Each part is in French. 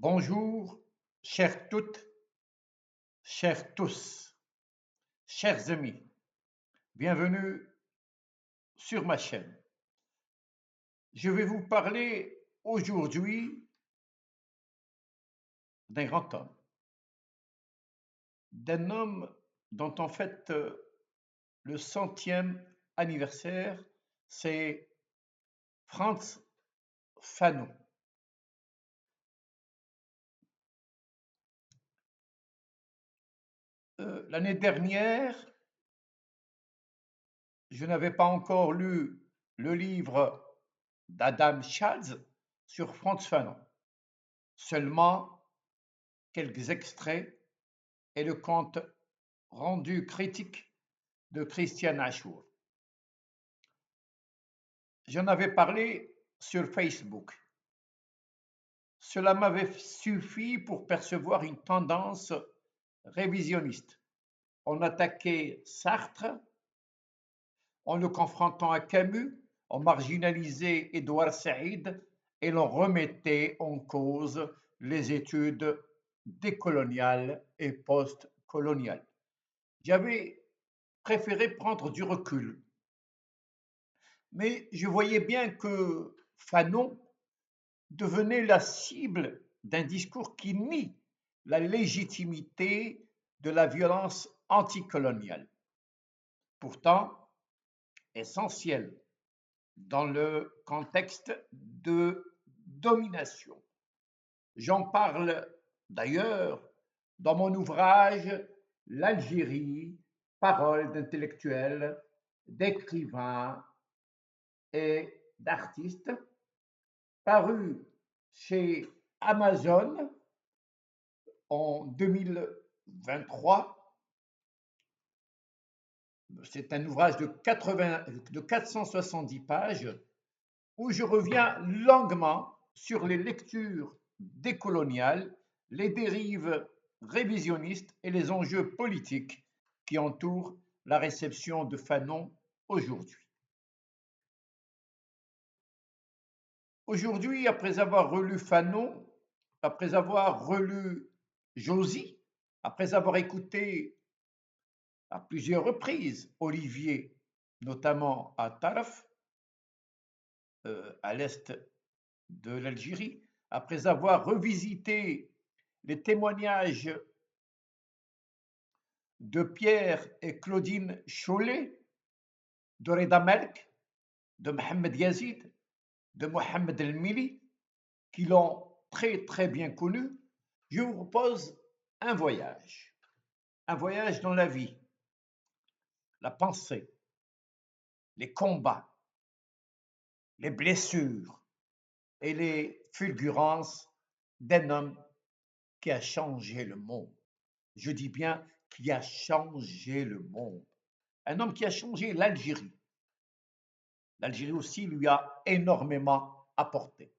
Bonjour, chères toutes, chers tous, chers amis, bienvenue sur ma chaîne. Je vais vous parler aujourd'hui d'un homme dont on fête le 100e anniversaire, c'est Frantz Fanon. L'année dernière, je n'avais pas encore lu le livre d'Adam Schatz sur Frantz Fanon, seulement quelques extraits et le compte rendu critique de Christian Achour. J'en avais parlé sur Facebook. Cela m'avait suffi pour percevoir une tendance révisionniste. On attaquait Sartre en le confrontant à Camus, on marginalisait Édouard Saïd et l'on remettait en cause les études décoloniales et post-coloniales. J'avais préféré prendre du recul, mais je voyais bien que Fanon devenait la cible d'un discours qui nie la légitimité de la violence anticoloniale, pourtant essentielle dans le contexte de domination. J'en parle d'ailleurs dans mon ouvrage L'Algérie, paroles d'intellectuels, d'écrivains et d'artistes, paru chez Amazon en 2023. C'est un ouvrage de 470 pages où je reviens longuement sur les lectures décoloniales, les dérives révisionnistes et les enjeux politiques qui entourent la réception de Fanon aujourd'hui. Aujourd'hui, après avoir relu Fanon, après avoir relu Josy, après avoir écouté à plusieurs reprises Olivier, notamment à Tarf, à l'est de l'Algérie, après avoir revisité les témoignages de Pierre et Claudine Chollet, de Reda Melk, de Mohamed Yazid, de Mohamed El-Mili, qui l'ont très bien connu, je vous propose un voyage dans la vie, la pensée, les combats, les blessures et les fulgurances d'un homme qui a changé le monde. Je dis bien qui a changé le monde. Un homme qui a changé l'Algérie. L'Algérie aussi lui a énormément apporté.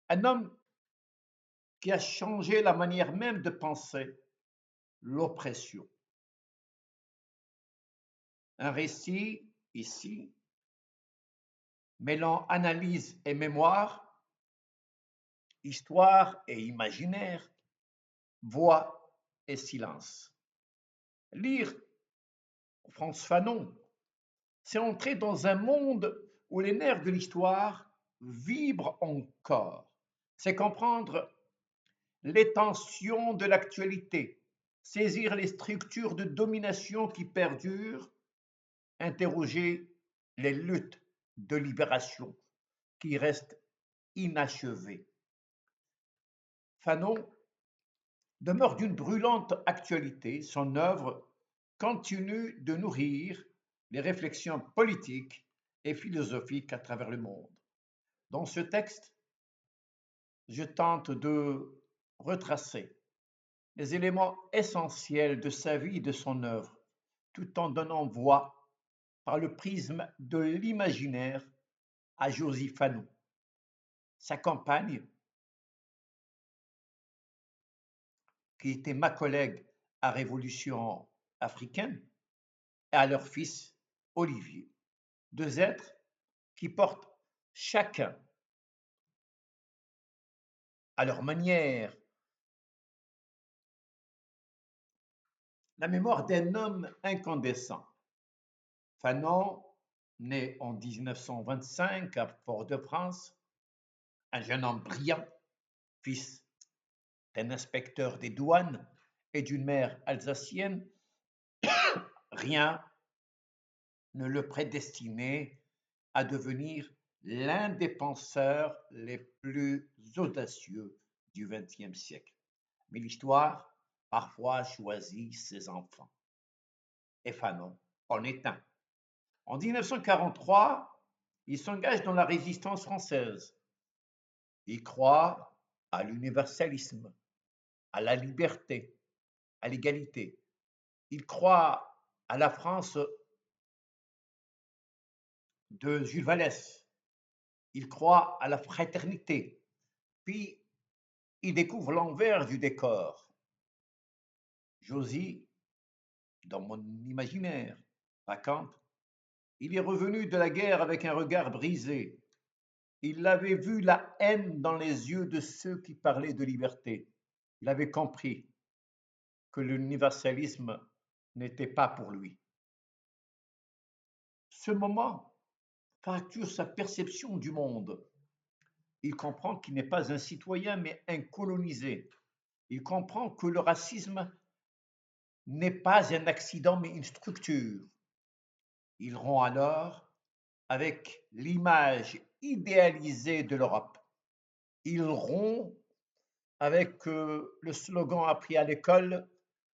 Un homme qui a changé la manière même de penser l'oppression. Un récit ici mêlant analyse et mémoire, histoire et imaginaire, voix et silence. Lire Frantz Fanon, c'est entrer dans un monde où les nerfs de l'histoire vibrent encore. C'est comprendre les tensions de l'actualité, saisir les structures de domination qui perdurent, interroger les luttes de libération qui restent inachevées. Fanon demeure d'une brûlante actualité. Son œuvre continue de nourrir les réflexions politiques et philosophiques à travers le monde. Dans ce texte, je tente de retracer les éléments essentiels de sa vie et de son œuvre, tout en donnant voix par le prisme de l'imaginaire à Josy Fanon, sa compagne, qui était ma collègue à Révolution africaine, et à leur fils Olivier. Deux êtres qui portent chacun à leur manière. La mémoire d'un homme incandescent. Fanon, né en 1925 à Fort-de-France, un jeune homme brillant, fils d'un inspecteur des douanes et d'une mère alsacienne, rien ne le prédestinait à devenir l'un des penseurs les plus audacieux du XXe siècle. Mais l'histoire parfois choisit ses enfants. Et Fanon en est un. En 1943, il s'engage dans la résistance française. Il croit à l'universalisme, à la liberté, à l'égalité. Il croit à la France de Jules Vallès. Il croit à la fraternité. Puis, il découvre l'envers du décor. Josie, dans mon imaginaire, raconte, il est revenu de la guerre avec un regard brisé. Il avait vu la haine dans les yeux de ceux qui parlaient de liberté. Il avait compris que l'universalisme n'était pas pour lui. Ce moment fracture sa perception du monde. Il comprend qu'il n'est pas un citoyen mais un colonisé. Il comprend que le racisme n'est pas un accident mais une structure. Il rompt alors avec l'image idéalisée de l'Europe. Il rompt avec le slogan appris à l'école,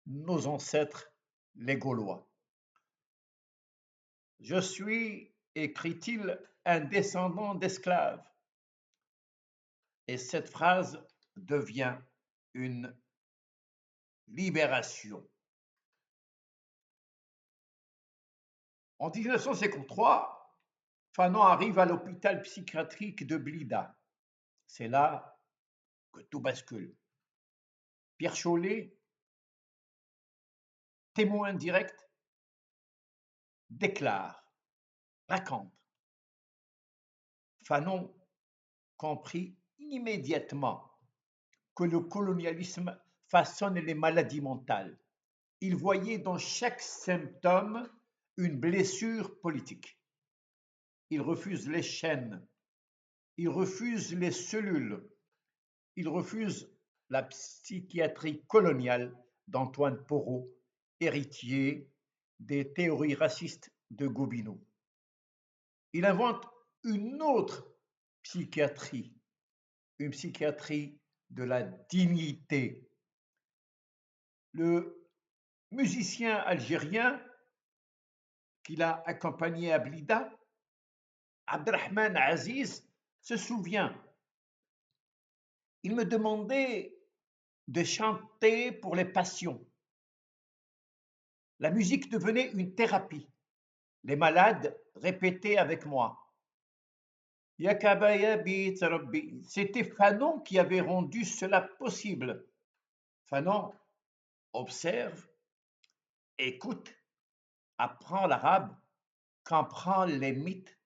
nos ancêtres, les Gaulois. Je suis, écrit-il, un descendant d'esclaves. Et cette phrase devient une libération. En 1953, Fanon arrive à l'hôpital psychiatrique de Blida. C'est là que tout bascule. Pierre Chollet, témoin direct, déclare, raconte. Fanon comprit immédiatement que le colonialisme façonne les maladies mentales. Il voyait dans chaque symptôme une blessure politique. Il refuse les chaînes, il refuse les cellules, il refuse la psychiatrie coloniale d'Antoine Porot, héritier des théories racistes de Gobineau. Il invente une autre psychiatrie, une psychiatrie de la dignité. Le musicien algérien qu'il a accompagné à Blida, Abdelrahman Aziz, se souvient. Il me demandait de chanter pour les passions. La musique devenait une thérapie. Les malades répétaient avec moi. C'était Fanon qui avait rendu cela possible. Fanon observe, écoute, apprend l'arabe, comprend les mythes,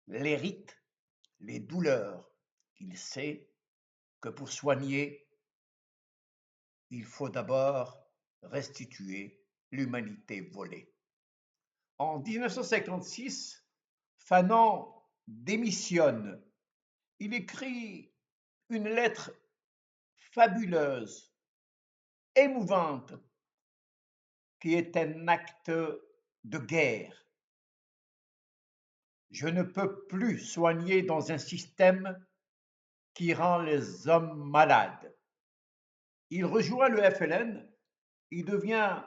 les rites, les douleurs. Il sait que pour soigner, il faut d'abord restituer l'humanité volée. En 1956, Fanon démissionne. Il écrit une lettre fabuleuse, émouvante, qui est un acte de guerre. Je ne peux plus soigner dans un système qui rend les hommes malades. Il rejoint le FLN, il devient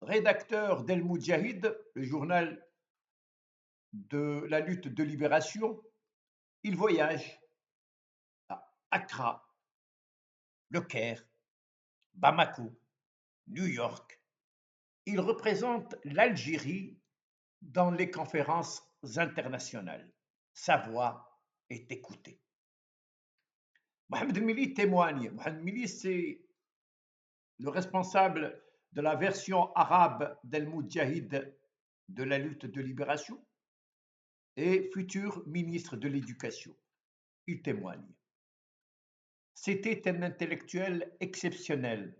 rédacteur d'El Moudjahid, le journal de la lutte de libération. Il voyage à Accra, Le Caire, Bamako, New York. Il représente l'Algérie dans les conférences internationales. Sa voix est écoutée. Mohamed Mili témoigne. Mohamed Mili, c'est le responsable de la version arabe d'El Moudjahid de la lutte de libération et futur ministre de l'Éducation. Il témoigne. C'était un intellectuel exceptionnel.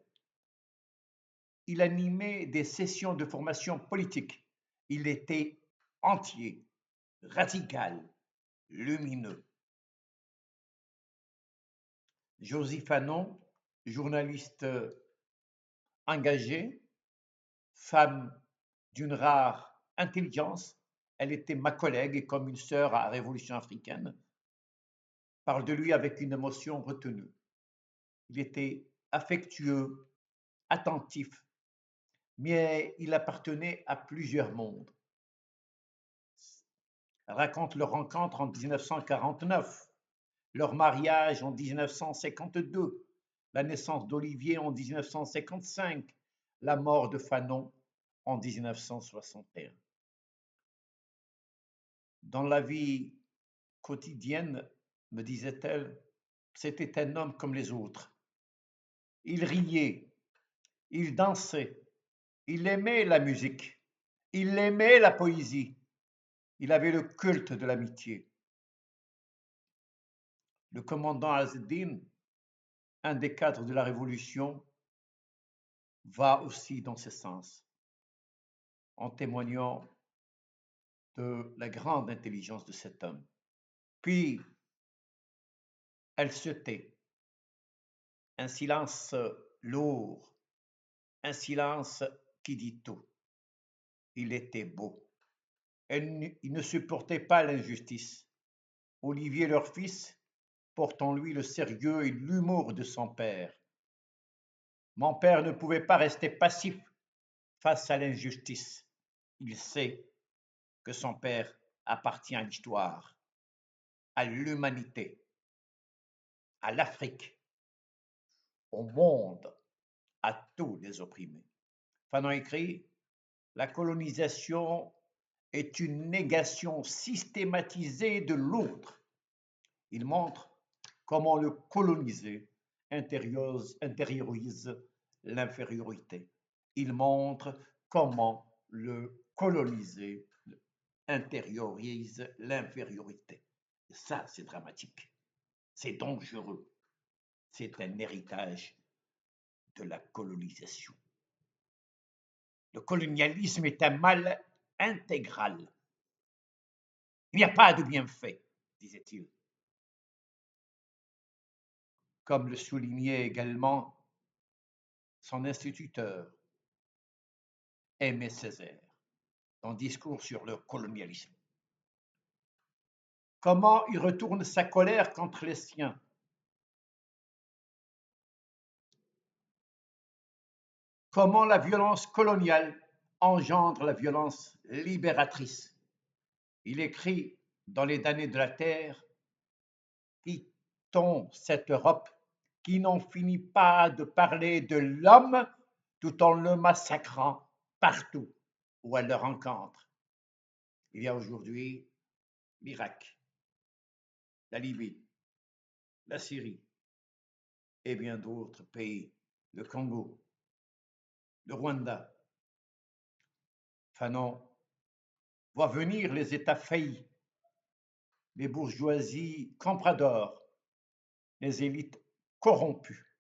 Il animait des sessions de formation politique. Il était entier, radical, lumineux. Josie Fanon, journaliste engagée, femme d'une rare intelligence, elle était ma collègue et comme une sœur à la Révolution africaine, parle de lui avec une émotion retenue. Il était affectueux, attentif, mais il appartenait à plusieurs mondes. Elle raconte leur rencontre en 1949, leur mariage en 1952, la naissance d'Olivier en 1955, la mort de Fanon en 1961. Dans la vie quotidienne, me disait-elle, c'était un homme comme les autres. Il riait, il dansait, il aimait la musique, il aimait la poésie, il avait le culte de l'amitié. Le commandant Azzeddine, un des cadres de la Révolution, va aussi dans ce sens, en témoignant de la grande intelligence de cet homme. Puis, elle se tait, un silence lourd, un silence qui dit tout. Il était beau. Il ne supportait pas l'injustice. Olivier, leur fils, porte en lui le sérieux et l'humour de son père. Mon père ne pouvait pas rester passif face à l'injustice. Il sait que son père appartient à l'histoire, à l'humanité, à l'Afrique, au monde, à tous les opprimés. Fanon écrit, la colonisation est une négation systématisée de l'autre. Il montre comment le colonisé intériorise l'infériorité. Il montre comment le colonisé intériorise l'infériorité. Ça, c'est dramatique. C'est dangereux. C'est un héritage de la colonisation. Le colonialisme est un mal intégral. Il n'y a pas de bienfait, disait-il. Comme le soulignait également son instituteur, Aimé Césaire, dans Discours sur le colonialisme. Comment il retourne sa colère contre les siens? Comment la violence coloniale engendre la violence libératrice? Il écrit dans Les damnés de la terre, quittons cette Europe qui n'en finit pas de parler de l'homme tout en le massacrant partout où elle le rencontre. Il y a aujourd'hui l'Irak, la Libye, la Syrie et bien d'autres pays, le Congo, le Rwanda. Fanon voit venir les États faillis, les bourgeoisies compradores, les élites corrompues.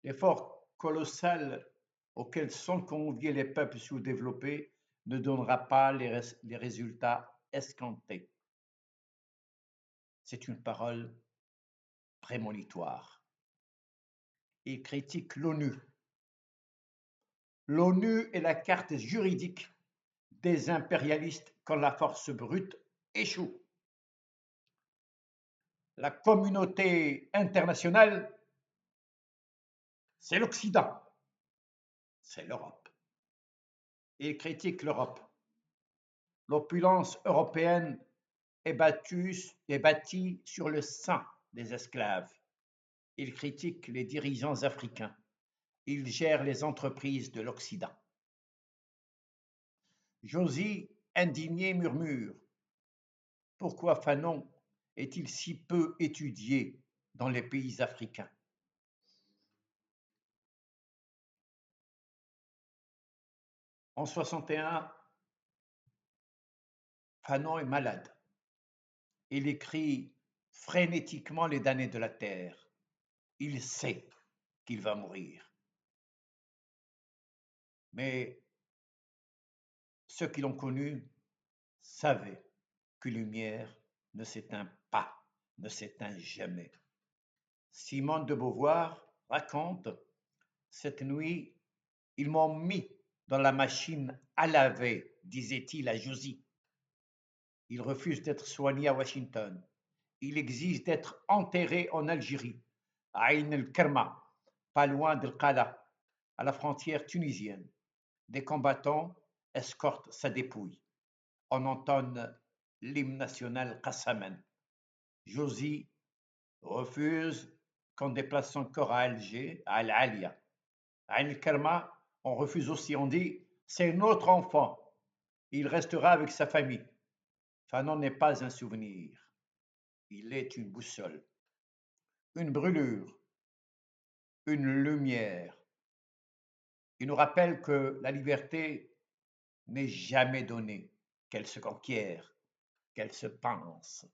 L'effort colossal auquel sont conviés les peuples sous-développés ne donnera pas les résultats escomptés. C'est une parole prémonitoire. Il critique l'ONU. L'ONU est la carte juridique des impérialistes quand la force brute échoue. La communauté internationale, c'est l'Occident, c'est l'Europe. Il critique l'Europe. L'opulence européenne est bâtie sur le sang des esclaves. Il critique les dirigeants africains. Il gère les entreprises de l'Occident. Josie, indigné, murmure. Pourquoi Fanon est-il si peu étudié dans les pays africains? En 61, Fanon est malade. Il écrit frénétiquement Les damnés de la terre. il sait qu'il va mourir. Mais ceux qui l'ont connu savaient que lumière ne s'éteint pas, ne s'éteint jamais. Simone de Beauvoir raconte: cette nuit, ils m'ont mis dans la machine à laver, disait-il à Josie. Il refuse d'être soigné à Washington. Il exige d'être enterré en Algérie, à Ain el-Kerma, pas loin d'El-Qala, à la frontière tunisienne. Des combattants escortent sa dépouille. On entonne l'hymne national Qassaman. Josie refuse qu'on déplace son corps à Alger, à Al-Alia. À Ain el-Kerma, on refuse aussi, on dit c'est notre enfant, il restera avec sa famille. Fanon n'est pas un souvenir, il est une boussole, une brûlure, une lumière. Il nous rappelle que la liberté n'est jamais donnée, qu'elle se conquiert, qu'elle se pense,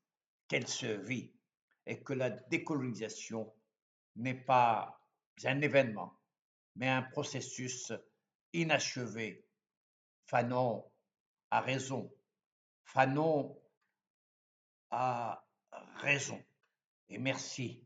qu'elle se vit, et que la décolonisation n'est pas un événement, mais un processus inachevé. Fanon a raison. Fanon a raison. Et merci.